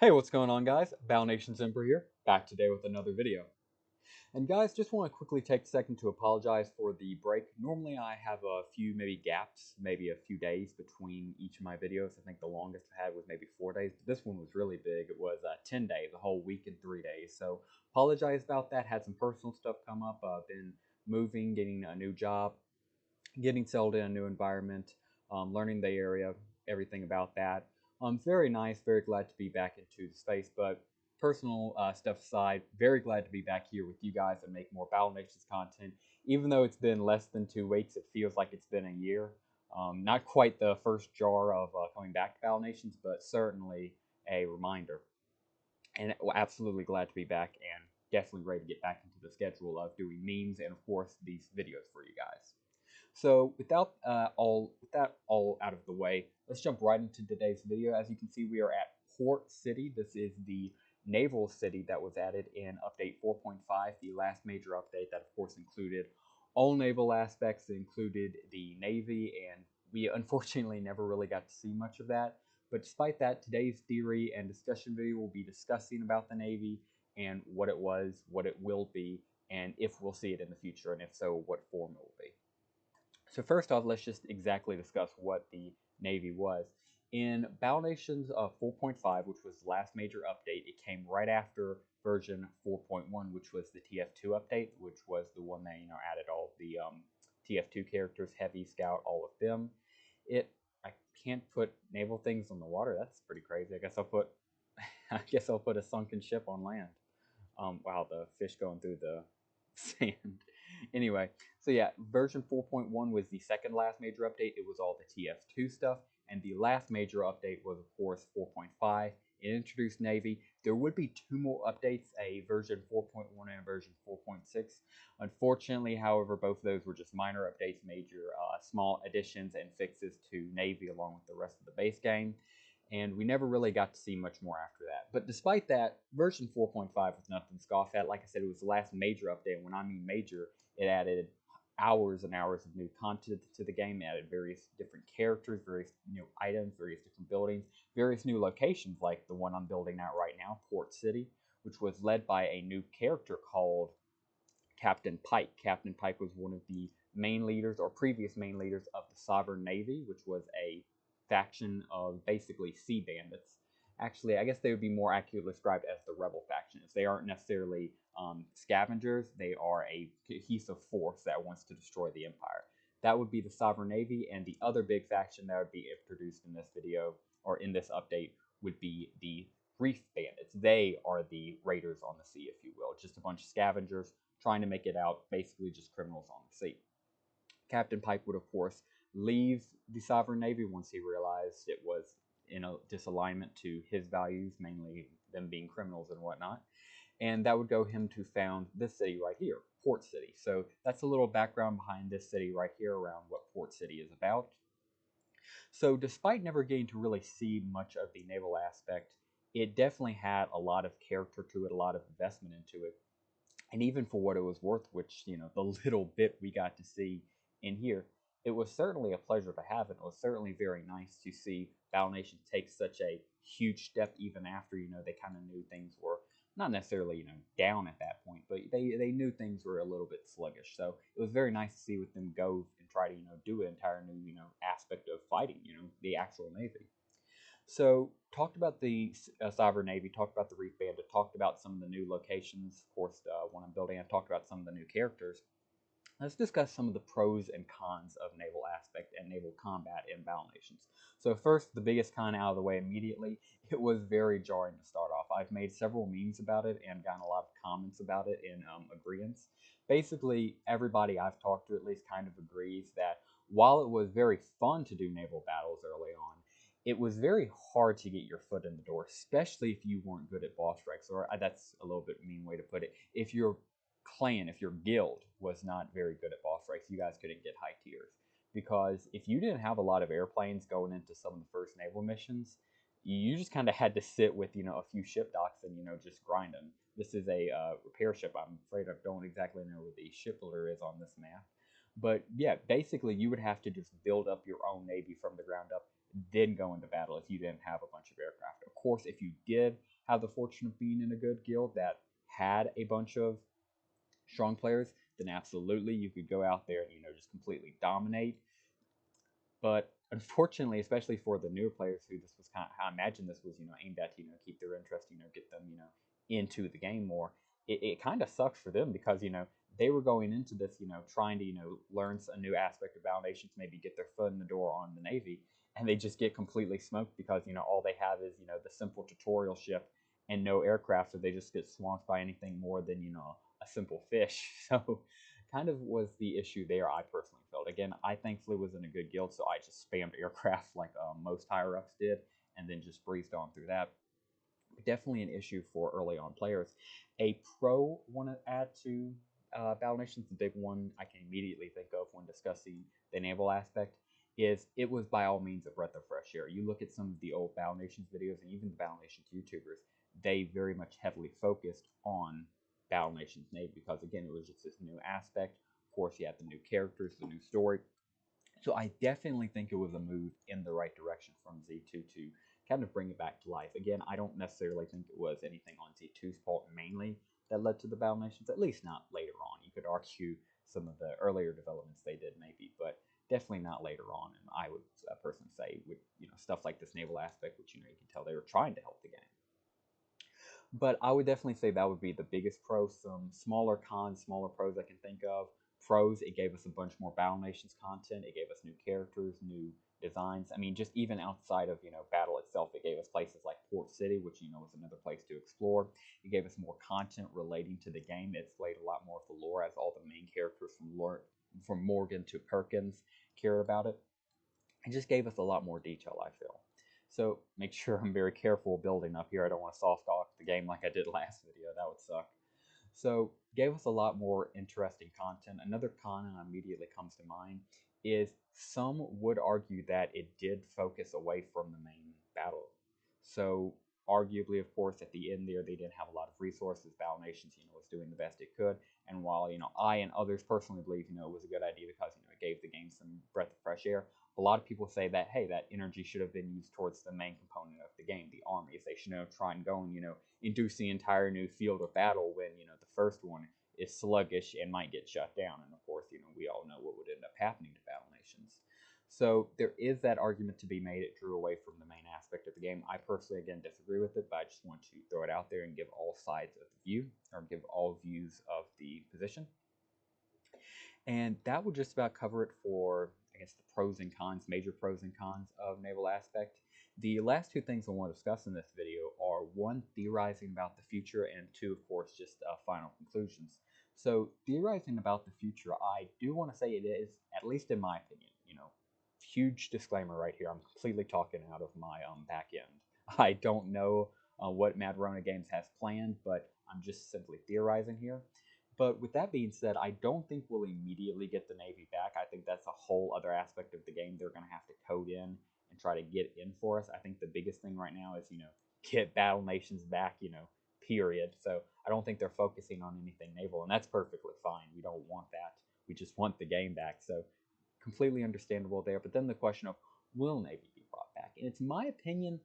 Hey, what's going on, guys? BattleNations Emperor here, back today with another video. And guys, just want to quickly take a second to apologize for the break. Normally I have a few maybe gaps, maybe a few days between each of my videos. I think the longest I had was maybe 4 days, but this one was really big. It was 10 days, a whole week and 3 days. So apologize about that. Had some personal stuff come up. Been moving, getting a new job, getting settled in a new environment, learning the area, everything about that. It's very nice, very glad to be back into the space, but personal stuff aside, very glad to be back here with you guys and make more Battle Nations content. Even though it's been less than 2 weeks, it feels like it's been a year. Not quite the first jar of coming back to Battle Nations, but certainly a reminder. And absolutely glad to be back and definitely ready to get back into the schedule of doing memes and, of course, these videos for you guys. So with that all out of the way, let's jump right into today's video. As you can see, we are at Port City. This is the naval city that was added in update 4.5, the last major update that of course included all naval aspects. It included the Navy, and we unfortunately never really got to see much of that. But despite that, today's theory and discussion video will be discussing about the Navy and what it was, what it will be, and if we'll see it in the future, and if so, what form it will be. So first off, let's just exactly discuss what the Navy was. In Battle Nations 4.5, which was the last major update, it came right after version 4.1, which was the TF2 update, which was the one that added all the TF2 characters, Heavy, Scout, all of them. I can't put naval things on the water. That's pretty crazy. I guess I'll put a sunken ship on land. Wow, the fish going through the sand. Anyway, so yeah, version 4.1 was the second last major update. It was all the TF2 stuff, and the last major update was, of course, 4.5. It introduced Navy. There would be two more updates, a version 4.1 and a version 4.6. Unfortunately, however, both of those were just minor updates, major small additions and fixes to Navy along with the rest of the base game, and we never really got to see much more after that. But despite that, version 4.5 was nothing to scoff at. Like I said, it was the last major update. When I mean major, it added hours and hours of new content to the game. It added various different characters, various new items, various different buildings, various new locations, like the one I'm building at right now, Port City, which was led by a new character called Captain Pike. Captain Pike was one of the main leaders or previous main leaders of the Sovereign Navy, which was a faction of basically sea bandits. Actually, I guess they would be more accurately described as the rebel factions. They aren't necessarily scavengers. They are a cohesive force that wants to destroy the Empire. That would be the Sovereign Navy, and the other big faction that would be introduced in this video or in this update would be the Reef Bandits. They are the raiders on the sea, if you will. Just a bunch of scavengers trying to make it out, basically just criminals on the sea. Captain Pike would, of course, leave the Sovereign Navy once he realized it was in a disalignment to his values, mainly them being criminals and whatnot. And that would go him to found this city right here, Port City. So that's a little background behind this city right here around what Port City is about. So despite never getting to really see much of the naval aspect, it definitely had a lot of character to it, a lot of investment into it. And even for what it was worth, which, the little bit we got to see in here, it was certainly a pleasure to have. It was certainly very nice to see Battle Nation take such a huge step, even after, they kind of knew things were not necessarily, down at that point, but they knew things were a little bit sluggish. So it was very nice to see with them go and try to, do an entire new, aspect of fighting, the actual Navy. So, talked about the Sovereign Navy, talked about the Reef Bandit, talked about some of the new locations. Of course, one I'm building, I talked about some of the new characters. Let's discuss some of the pros and cons of naval aspect and naval combat in Battle Nations. So first, the biggest con out of the way immediately, it was very jarring to start off. I've made several memes about it and gotten a lot of comments about it in agreements. Basically, everybody I've talked to at least kind of agrees that while it was very fun to do naval battles early on, it was very hard to get your foot in the door, especially if you weren't good at boss strikes, or that's a little bit mean way to put it. If your clan, if your guild was not very good at boss strikes, you guys couldn't get high tiers. Because if you didn't have a lot of airplanes going into some of the first naval missions, you just kind of had to sit with, a few ship docks and, just grind them. This is a repair ship. I'm afraid I don't exactly know where the ship builder is on this map. But yeah, basically you would have to just build up your own navy from the ground up, then go into battle if you didn't have a bunch of aircraft. Of course, if you did, have the fortune of being in a good guild that had a bunch of strong players, then absolutely you could go out there and just completely dominate. But unfortunately, especially for the newer players who this was kind of, I imagine this was aimed at to keep their interest, get them into the game more. It kind of sucks for them because they were going into this trying to learn a new aspect of Battle Nations, maybe get their foot in the door on the Navy, and they just get completely smoked because all they have is the simple tutorial ship and no aircraft, so they just get swamped by anything more than a simple fish. So kind of was the issue there, I personally felt. Again, I thankfully was in a good guild, so I just spammed aircraft like most higher ups did, and then just breezed on through that. Definitely an issue for early on players. A pro want to add to Battle Nations, the big one I can immediately think of when discussing the naval aspect, is it was by all means a breath of fresh air. You look at some of the old Battle Nations videos and even the Battle Nations YouTubers, they very much heavily focused on Battle Nations Navy because, again, it was just this new aspect. Of course, you had the new characters, the new story. So I definitely think it was a move in the right direction from Z2 to kind of bring it back to life. Again, I don't necessarily think it was anything on Z2's part mainly that led to the Battle Nations, at least not later on. You could argue some of the earlier developments they did maybe, but definitely not later on. And I would personally say with stuff like this naval aspect, which you can tell they were trying to help the game. But I would definitely say that would be the biggest pro. Some smaller cons, smaller pros I can think of. Pros, it gave us a bunch more Battle Nations content. It gave us new characters, new designs. I mean, just even outside of battle itself, it gave us places like Port City, which was another place to explore. It gave us more content relating to the game. It displayed a lot more of the lore, as all the main characters from Morgan to Perkins cared about it. It just gave us a lot more detail, I feel. So make sure I'm very careful building up here. I don't want to soft lock the game like I did last video. That would suck. So gave us a lot more interesting content. Another con that immediately comes to mind is some would argue that it did focus away from the main battle. So arguably, of course, at the end there, they didn't have a lot of resources. Battle Nations, was doing the best it could. And while, I and others personally believe, it was a good idea because, it gave the game some breath of fresh air, a lot of people say that, hey, that energy should have been used towards the main component of the game, the armies. They should try and go and, induce the entire new field of battle when, the first one is sluggish and might get shut down. And of course, we all know what would end up happening to Battle Nations. So there is that argument to be made. It drew away from the main aspect of the game. I personally, again, disagree with it, but I just want to throw it out there and give all sides of the view, or give all views of the position. And that would just about cover it for, I guess, the pros and cons, major pros and cons of naval aspect. The last two things I want to discuss in this video are, one, theorizing about the future, and two, of course, just final conclusions. So theorizing about the future, I do want to say it is, at least in my opinion, huge disclaimer right here. I'm completely talking out of my back end. I don't know what Madrona Games has planned, but I'm just simply theorizing here. But with that being said, I don't think we'll immediately get the Navy back. I think that's a whole other aspect of the game they're going to have to code in and try to get in for us. I think the biggest thing right now is, get Battle Nations back, period. So I don't think they're focusing on anything naval, and that's perfectly fine. We don't want that. We just want the game back. So completely understandable there. But then the question of, will Navy be brought back? And it's my opinion,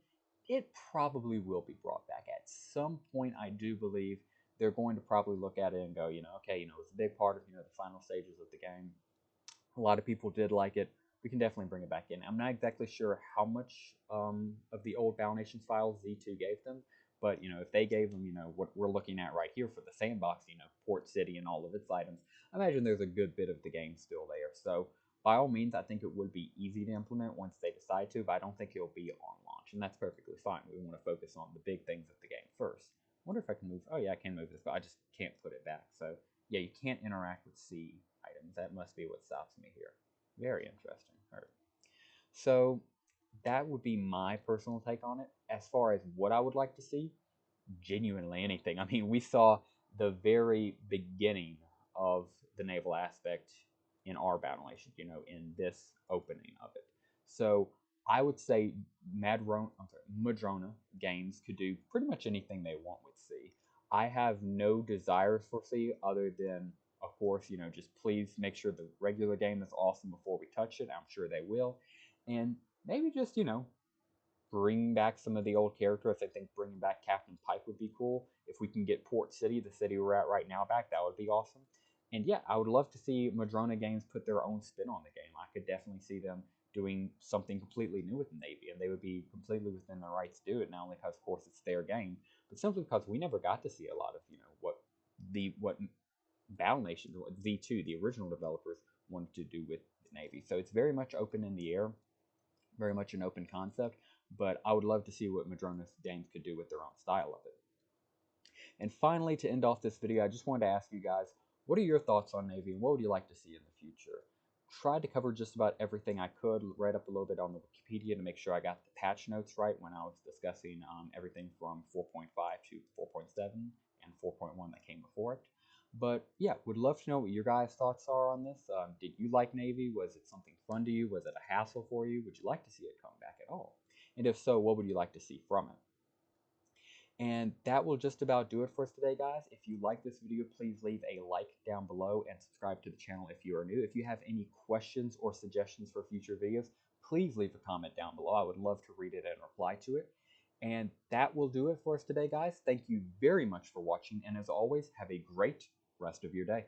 it probably will be brought back at some point. I do believe they're going to probably look at it and go, okay, it's a big part of the final stages of the game. A lot of people did like it. We can definitely bring it back in. I'm not exactly sure how much of the old Battle Nations files Z2 gave them, but if they gave them what we're looking at right here for the sandbox, Port City and all of its items, I imagine there's a good bit of the game still there. So by all means, I think it would be easy to implement once they decide to, but I don't think it'll be on launch, and that's perfectly fine. We want to focus on the big things of the game first. I wonder if I can move. Oh yeah, I can move this, but I just can't put it back. So yeah, you can't interact with C items. That must be what stops me here. Very interesting. All right. So that would be my personal take on it. As far as what I would like to see, genuinely anything. I mean, we saw the very beginning of the naval aspect in our Battle Nations, in this opening of it. So I would say Madrona Games could do pretty much anything they want with C. I have no desires for C other than, of course, just please make sure the regular game is awesome before we touch it. I'm sure they will. And maybe just, bring back some of the old characters. I think bringing back Captain Pike would be cool. If we can get Port City, the city we're at right now, back, that would be awesome. And yeah, I would love to see Madrona Games put their own spin on the game. I could definitely see them doing something completely new with the Navy, and they would be completely within their rights to do it. Not only because, of course, it's their game, but simply because we never got to see a lot of what Battle Nation, V2, the original developers, wanted to do with the Navy. So it's very much open in the air, very much an open concept, but I would love to see what Madrona's Games could do with their own style of it. And finally, to end off this video, I just wanted to ask you guys, what are your thoughts on Navy and what would you like to see in the future? Tried to cover just about everything I could, read up a little bit on the Wikipedia to make sure I got the patch notes right when I was discussing everything from 4.5 to 4.7 and 4.1 that came before it. But yeah, would love to know what your guys' thoughts are on this. Did you like Navy? Was it something fun to you? Was it a hassle for you? Would you like to see it come back at all? And if so, what would you like to see from it? And that will just about do it for us today, guys. If you like this video, please leave a like down below and subscribe to the channel if you are new. If you have any questions or suggestions for future videos, please leave a comment down below. I would love to read it and reply to it. And that will do it for us today, guys. Thank you very much for watching. And as always, have a great rest of your day.